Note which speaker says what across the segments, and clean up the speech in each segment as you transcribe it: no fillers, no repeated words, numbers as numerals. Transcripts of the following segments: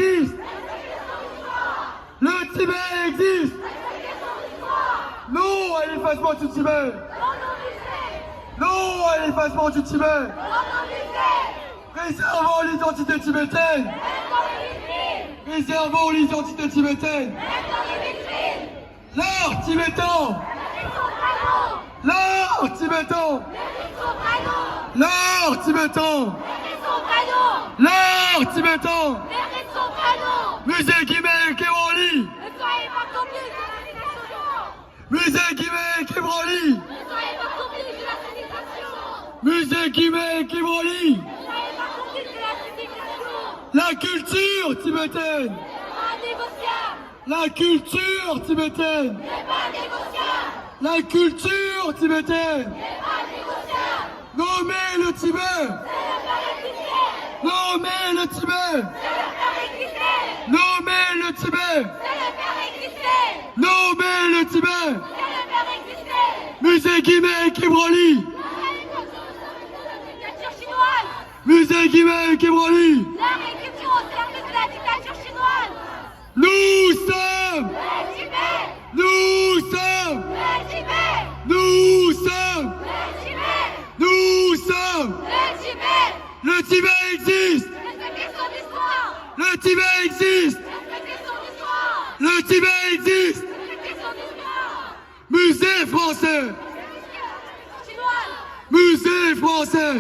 Speaker 1: existe. Le Tibet existe. Non à l'effacement du Tibet. Non à l'effacement du Tibet. Préservons l'identité tibétaine. Préservons l'identité tibétaine. L'art tibétain. L'art tibétain. L'art tibétain. L'art tibétain. Musée Guimet Kébroli. Musée Guimet Kébroli. Musée Guimet Kébroli. La culture tibétaine. La culture tibétaine. La culture tibétaine. Nommer le Tibet. Nommer le Tibet. Nommer le Tibet. Nommer le Tibet. Musée Guimet Kébroli. Musée Guimet Kébroli. Nous sommes. Nous sommes. Nous sommes. Nous sommes. Le Tibet existe. Le Tibet existe. Le Tibet existe. Musée français. Musée français.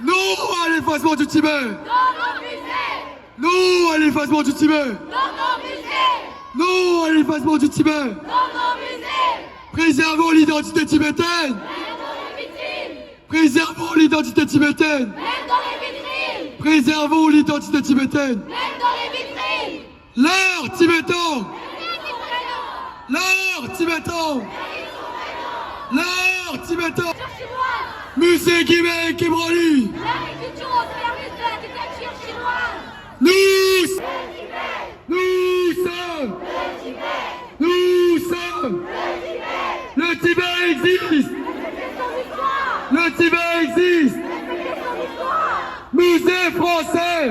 Speaker 1: Non à l'effacement du Tibet. Non à l'effacement du Tibet. Non à l'effacement du Tibet. Préservons l'identité tibétaine. Préservons l'identité tibétaine. Préservons l'identité tibétaine. L'art tibétain. L'art tibétain. L'art tibétain. Musée Guimet Kébroli. Nous sommes. Nous sommes. Le Tibet existe. Le Tibet existe. Musée français.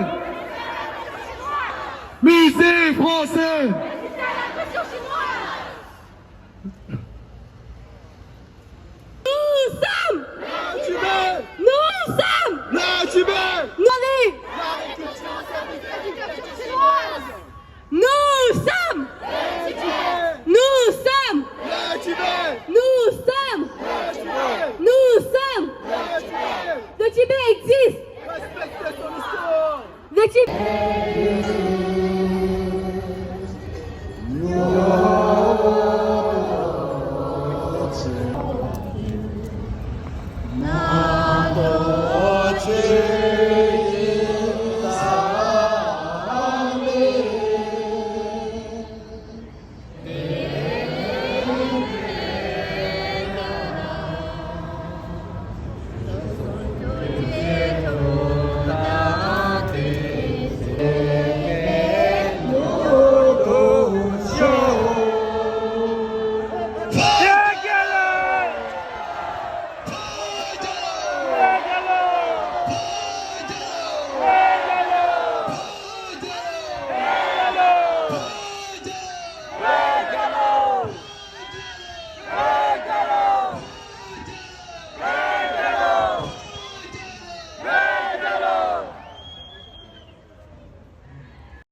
Speaker 1: Musée français.
Speaker 2: Nous sommes.
Speaker 1: Le Tibet.
Speaker 2: Nous sommes.
Speaker 1: Le Tibet.
Speaker 2: Allez. Nous sommes. Nous sommes.
Speaker 1: Le Tibet.
Speaker 2: Nous sommes.
Speaker 1: Le Tibet.
Speaker 2: Nous sommes.
Speaker 1: Le Tibet.
Speaker 2: Le Tibet existe.
Speaker 1: Respectez son histoire.
Speaker 2: Le Tibet.